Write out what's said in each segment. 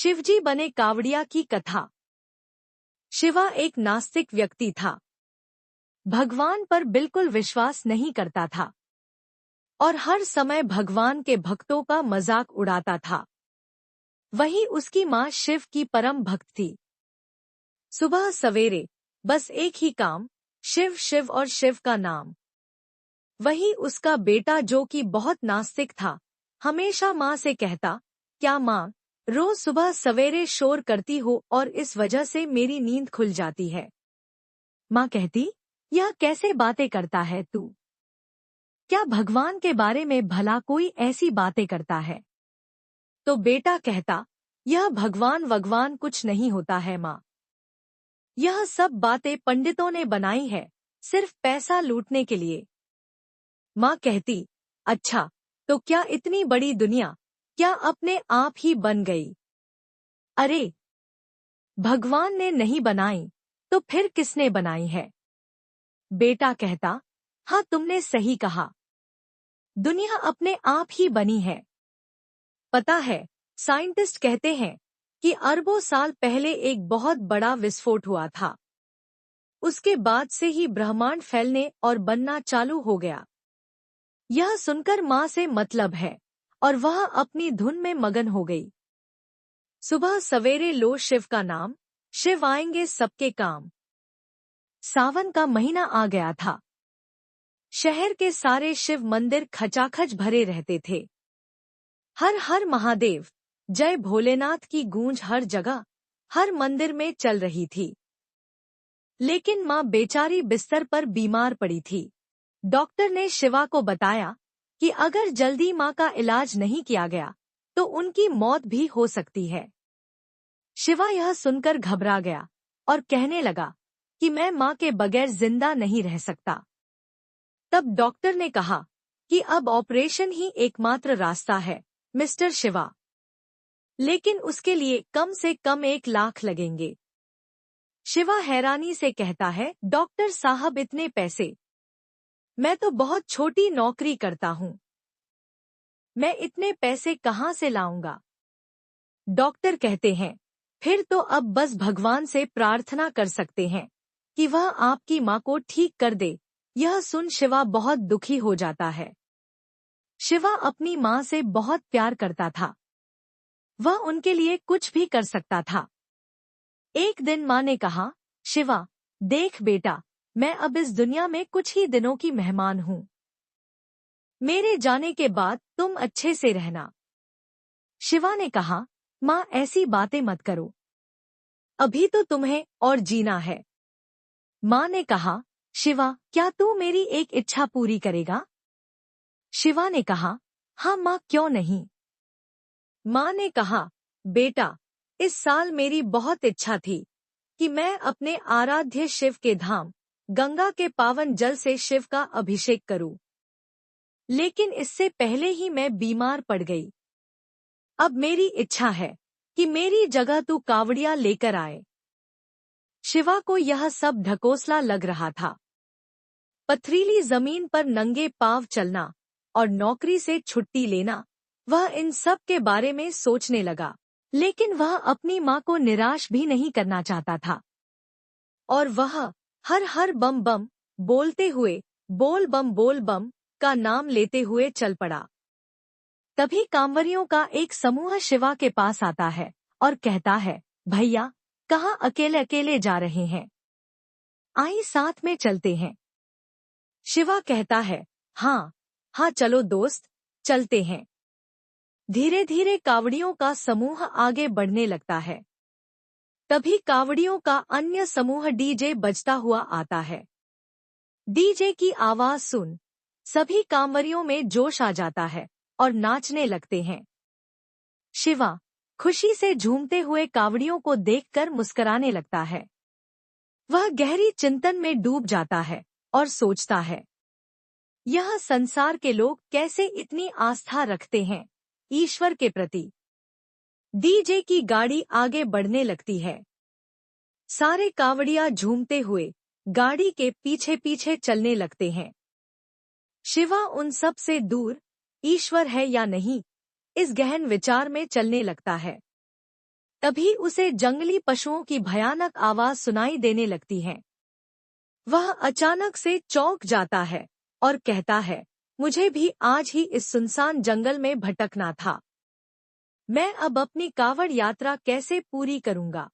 शिवजी बने कावड़िया की कथा। शिवा एक नास्तिक व्यक्ति था। भगवान पर बिल्कुल विश्वास नहीं करता था और हर समय भगवान के भक्तों का मजाक उड़ाता था। वहीं उसकी माँ शिव की परम भक्त थी। सुबह सवेरे बस एक ही काम, शिव शिव और शिव का नाम। वहीं उसका बेटा जो कि बहुत नास्तिक था, हमेशा माँ से कहता, क्या माँ, रोज सुबह सवेरे शोर करती हो और इस वजह से मेरी नींद खुल जाती है। माँ कहती, यह कैसे बातें करता है तू? क्या भगवान के बारे में भला कोई ऐसी बातें करता है? तो बेटा कहता, यह भगवान वगवान कुछ नहीं होता है माँ। यह सब बातें पंडितों ने बनाई है, सिर्फ पैसा लूटने के लिए। माँ कहती, अच्छा, तो क्या इतनी बड़ी दुनिया क्या अपने आप ही बन गई? अरे, भगवान ने नहीं बनाई तो फिर किसने बनाई है? बेटा कहता, हाँ तुमने सही कहा, दुनिया अपने आप ही बनी है। पता है, साइंटिस्ट कहते हैं कि अरबों साल पहले एक बहुत बड़ा विस्फोट हुआ था। उसके बाद से ही ब्रह्मांड फैलने और बनना चालू हो गया। यह सुनकर माँ से मतलब है और वह अपनी धुन में मगन हो गई। सुबह सवेरे लो शिव का नाम, शिव आएंगे सबके काम। सावन का महीना आ गया था। शहर के सारे शिव मंदिर खचाखच भरे रहते थे। हर हर महादेव, जय भोलेनाथ की गूंज हर जगह, हर मंदिर में चल रही थी। लेकिन माँ बेचारी बिस्तर पर बीमार पड़ी थी। डॉक्टर ने शिवा को बताया कि अगर जल्दी माँ का इलाज नहीं किया गया तो उनकी मौत भी हो सकती है। शिवा यह सुनकर घबरा गया और कहने लगा कि मैं माँ के बगैर जिंदा नहीं रह सकता। तब डॉक्टर ने कहा कि अब ऑपरेशन ही एकमात्र रास्ता है मिस्टर शिवा, लेकिन उसके लिए कम से कम 1 लाख लगेंगे। शिवा हैरानी से कहता है, डॉक्टर साहब इतने पैसे? मैं तो बहुत छोटी नौकरी करता हूँ, मैं इतने पैसे कहाँ से लाऊंगा? डॉक्टर कहते हैं, फिर तो अब बस भगवान से प्रार्थना कर सकते हैं कि वह आपकी माँ को ठीक कर दे। यह सुन शिवा बहुत दुखी हो जाता है। शिवा अपनी माँ से बहुत प्यार करता था। वह उनके लिए कुछ भी कर सकता था। एक दिन माँ ने कहा, शिवा, देख बेटा, मैं अब इस दुनिया में कुछ ही दिनों की मेहमान हूँ। मेरे जाने के बाद तुम अच्छे से रहना। शिवा ने कहा, माँ ऐसी बातें मत करो, अभी तो तुम्हें और जीना है। माँ ने कहा, शिवा, क्या तू मेरी एक इच्छा पूरी करेगा? शिवा ने कहा, हाँ माँ, क्यों नहीं। माँ ने कहा, बेटा, इस साल मेरी बहुत इच्छा थी कि मैं अपने आराध्य शिव के धाम गंगा के पावन जल से शिव का अभिषेक करूं, लेकिन इससे पहले ही मैं बीमार पड़ गई। अब मेरी इच्छा है कि मेरी जगह तू कावड़िया लेकर आए। शिवा को यह सब ढकोसला लग रहा था। पथरीली जमीन पर नंगे पांव चलना और नौकरी से छुट्टी लेना, वह इन सब के बारे में सोचने लगा। लेकिन वह अपनी माँ को निराश भी नहीं करना चाहता था और वह हर हर बम बम बोलते हुए बोल बम का नाम लेते हुए चल पड़ा। तभी कांवरियों का एक समूह शिवा के पास आता है और कहता है, भैया, कहाँ अकेले अकेले जा रहे हैं? आई साथ में चलते हैं। शिवा कहता है, हाँ हाँ, चलो दोस्त, चलते हैं। धीरे धीरे कावड़ियों का समूह आगे बढ़ने लगता है। तभी कावड़ियों का अन्य समूह डीजे बजता हुआ आता है। डीजे की आवाज सुन सभी कांवरियों में जोश आ जाता है और नाचने लगते हैं। शिवा खुशी से झूमते हुए कावड़ियों को देखकर मुस्कुराने लगता है। वह गहरी चिंतन में डूब जाता है और सोचता है, यह संसार के लोग कैसे इतनी आस्था रखते हैं ईश्वर के प्रति। डीजे की गाड़ी आगे बढ़ने लगती है। सारे कावड़िया झूमते हुए गाड़ी के पीछे पीछे चलने लगते हैं। शिवा उन सब से दूर ईश्वर है या नहीं, इस गहन विचार में चलने लगता है। तभी उसे जंगली पशुओं की भयानक आवाज सुनाई देने लगती है। वह अचानक से चौंक जाता है और कहता है, मुझे भी आज ही इस सुनसान जंगल में भटकना था। मैं अब अपनी कावड़ यात्रा कैसे पूरी करूंगा?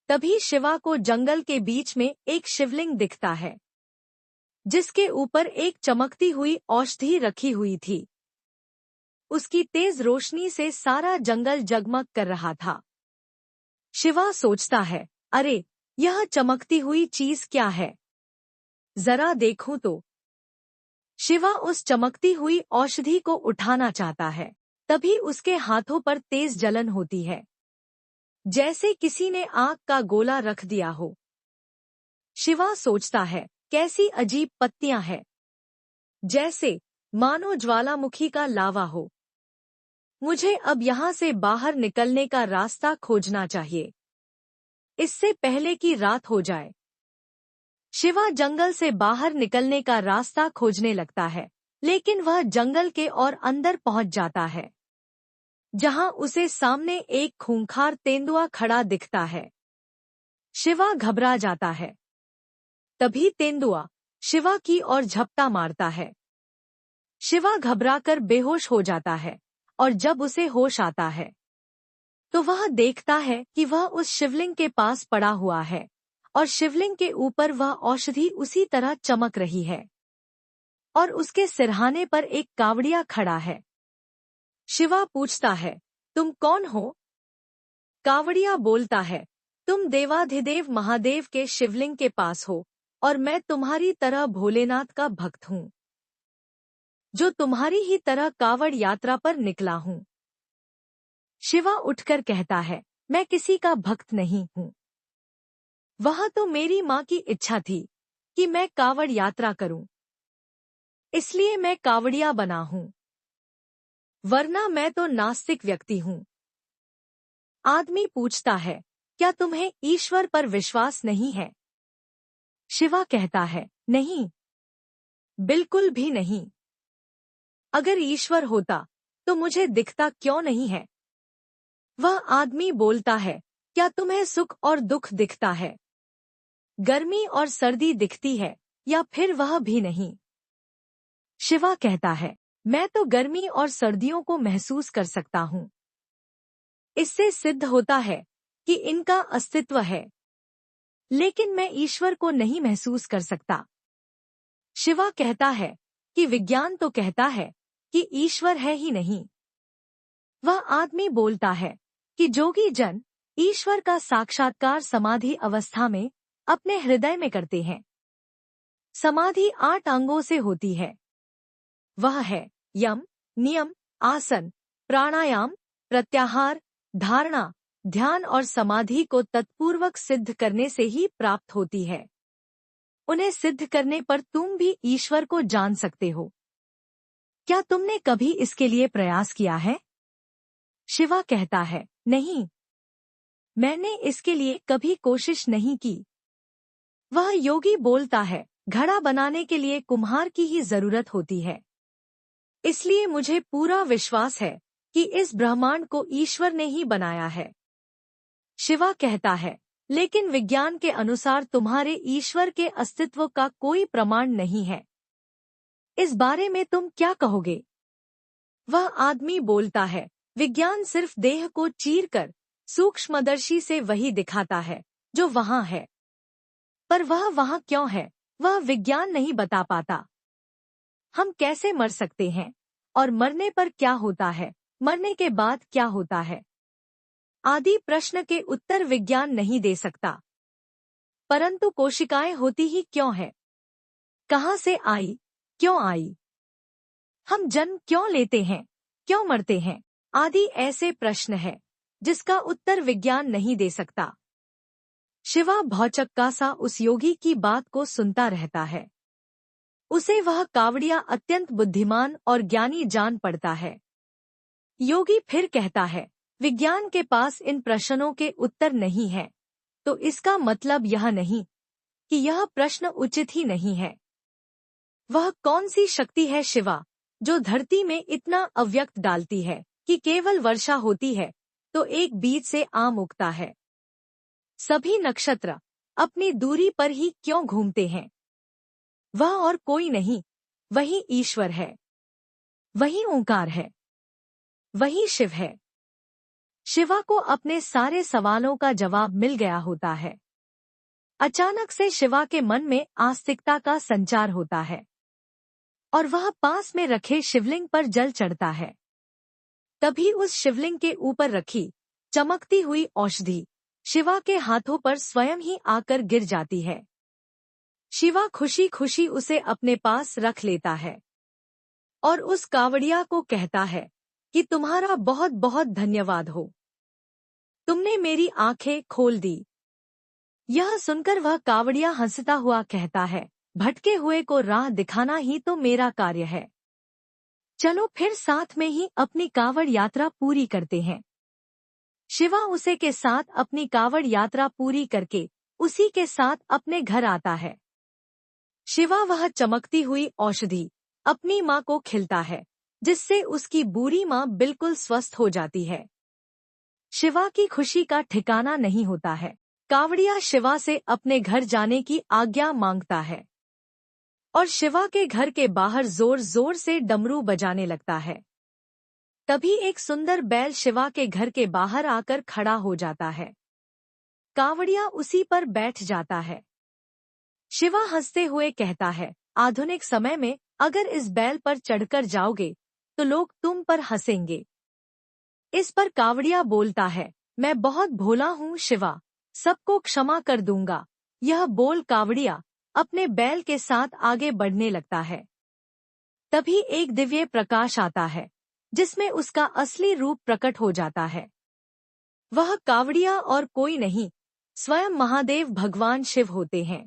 तभी शिवा को जंगल के बीच में एक शिवलिंग दिखता है, जिसके ऊपर एक चमकती हुई औषधि रखी हुई थी। उसकी तेज रोशनी से सारा जंगल जगमग कर रहा था। शिवा सोचता है, अरे, यह चमकती हुई चीज क्या है? जरा देखूं तो। शिवा उस चमकती हुई औषधि को उठाना चाहता है, तभी उसके हाथों पर तेज जलन होती है, जैसे किसी ने आग का गोला रख दिया हो। शिवा सोचता है, कैसी अजीब पत्तियां हैं, जैसे मानो ज्वालामुखी का लावा हो। मुझे अब यहाँ से बाहर निकलने का रास्ता खोजना चाहिए, इससे पहले कि रात हो जाए। शिवा जंगल से बाहर निकलने का रास्ता खोजने लगता है, लेकिन वह जंगल के और अंदर पहुंच जाता है, जहां उसे सामने एक खूंखार तेंदुआ खड़ा दिखता है। शिवा घबरा जाता है। तभी तेंदुआ शिवा की ओर झपटा मारता है। शिवा घबराकर बेहोश हो जाता है, और जब उसे होश आता है, तो वह देखता है कि वह उस शिवलिंग के पास पड़ा हुआ है, और शिवलिंग के ऊपर वह औषधि उसी तरह चमक रही है, और उसके सिरहाने पर एक कावड़िया खड़ा है। शिवा पूछता है, तुम कौन हो? कावड़िया बोलता है, तुम देवाधिदेव महादेव के शिवलिंग के पास हो, और मैं तुम्हारी तरह भोलेनाथ का भक्त हूँ, जो तुम्हारी ही तरह कावड़ यात्रा पर निकला हूँ। शिवा उठकर कहता है, मैं किसी का भक्त नहीं हूँ। वह तो मेरी माँ की इच्छा थी कि मैं कावड़ यात्रा करूं, इसलिए मैं कावड़िया बना हूं, वरना मैं तो नास्तिक व्यक्ति हूं। आदमी पूछता है, क्या तुम्हें ईश्वर पर विश्वास नहीं है? शिवा कहता है, नहीं, बिल्कुल भी नहीं। अगर ईश्वर होता तो मुझे दिखता क्यों नहीं है? वह आदमी बोलता है, क्या तुम्हें सुख और दुख दिखता है? गर्मी और सर्दी दिखती है, या फिर वह भी नहीं? शिवा कहता है, मैं तो गर्मी और सर्दियों को महसूस कर सकता हूँ। इससे सिद्ध होता है कि इनका अस्तित्व है, लेकिन मैं ईश्वर को नहीं महसूस कर सकता। शिवा कहता है कि विज्ञान तो कहता है कि ईश्वर है ही नहीं। वह आदमी बोलता है कि जोगी जन ईश्वर का साक्षात्कार समाधि अवस्था में अपने हृदय में करते हैं। समाधि 8 अंगों से होती है। वह है यम, नियम, आसन, प्राणायाम, प्रत्याहार, धारणा, ध्यान और समाधि को तत्पूर्वक सिद्ध करने से ही प्राप्त होती है। उन्हें सिद्ध करने पर तुम भी ईश्वर को जान सकते हो। क्या तुमने कभी इसके लिए प्रयास किया है? शिवा कहता है, नहीं, मैंने इसके लिए कभी कोशिश नहीं की। वह योगी बोलता है, घड़ा बनाने के लिए कुम्हार की ही जरूरत होती है, इसलिए मुझे पूरा विश्वास है कि इस ब्रह्मांड को ईश्वर ने ही बनाया है। शिवा कहता है, लेकिन विज्ञान के अनुसार तुम्हारे ईश्वर के अस्तित्व का कोई प्रमाण नहीं है। इस बारे में तुम क्या कहोगे? वह आदमी बोलता है, विज्ञान सिर्फ देह को चीरकर सूक्ष्मदर्शी से वही दिखाता है जो वहां है, पर वह वहां क्यों है, वह विज्ञान नहीं बता पाता। हम कैसे मर सकते हैं, और मरने पर क्या होता है, मरने के बाद क्या होता है, आदि प्रश्न के उत्तर विज्ञान नहीं दे सकता। परंतु कोशिकाएं होती ही क्यों है, कहां से आई, क्यों आई, हम जन्म क्यों लेते हैं, क्यों मरते हैं, आदि ऐसे प्रश्न है जिसका उत्तर विज्ञान नहीं दे सकता। शिवा भौचक्का सा उस योगी की बात को सुनता रहता है। उसे वह कावड़िया अत्यंत बुद्धिमान और ज्ञानी जान पड़ता है। योगी फिर कहता है, विज्ञान के पास इन प्रश्नों के उत्तर नहीं है, तो इसका मतलब यह नहीं कि यह प्रश्न उचित ही नहीं है। वह कौन सी शक्ति है शिवा, जो धरती में इतना अव्यक्त डालती है कि केवल वर्षा होती है तो एक बीज से आम उगता है। सभी नक्षत्र अपनी दूरी पर ही क्यों घूमते हैं? वह और कोई नहीं, वही ईश्वर है, वही ओंकार है, वही शिव है। शिवा को अपने सारे सवालों का जवाब मिल गया होता है। अचानक से शिवा के मन में आस्तिकता का संचार होता है और वह पास में रखे शिवलिंग पर जल चढ़ता है। तभी उस शिवलिंग के ऊपर रखी चमकती हुई औषधि शिवा के हाथों पर स्वयं ही आकर गिर जाती है। शिवा खुशी खुशी उसे अपने पास रख लेता है और उस कावड़िया को कहता है कि तुम्हारा बहुत बहुत धन्यवाद हो, तुमने मेरी आंखें खोल दी। यह सुनकर वह कावड़िया हंसता हुआ कहता है, भटके हुए को राह दिखाना ही तो मेरा कार्य है। चलो फिर साथ में ही अपनी कावड़ यात्रा पूरी करते हैं। शिवा उसे के साथ अपनी कावड़ यात्रा पूरी करके उसी के साथ अपने घर आता है। शिवा वह चमकती हुई औषधि अपनी माँ को खिलता है, जिससे उसकी बूढ़ी माँ बिल्कुल स्वस्थ हो जाती है। शिवा की खुशी का ठिकाना नहीं होता है। कावड़िया शिवा से अपने घर जाने की आज्ञा मांगता है और शिवा के घर के बाहर जोर जोर से डमरू बजाने लगता है। तभी एक सुंदर बैल शिवा के घर के बाहर आकर खड़ा हो जाता है। कावड़िया उसी पर बैठ जाता है। शिवा हंसते हुए कहता है, आधुनिक समय में अगर इस बैल पर चढ़कर जाओगे तो लोग तुम पर हंसेंगे। इस पर कावड़िया बोलता है, मैं बहुत भोला हूँ शिवा, सबको क्षमा कर दूंगा। यह बोल कावड़िया अपने बैल के साथ आगे बढ़ने लगता है। तभी एक दिव्य प्रकाश आता है, जिसमें उसका असली रूप प्रकट हो जाता है। वह कावड़िया और कोई नहीं, स्वयं महादेव भगवान शिव होते हैं।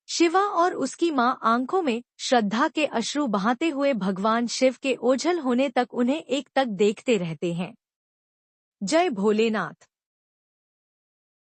शिवा और उसकी माँ आंखों में श्रद्धा के अश्रु बहाते हुए भगवान शिव के ओझल होने तक उन्हें एक तक देखते रहते हैं। जय भोलेनाथ।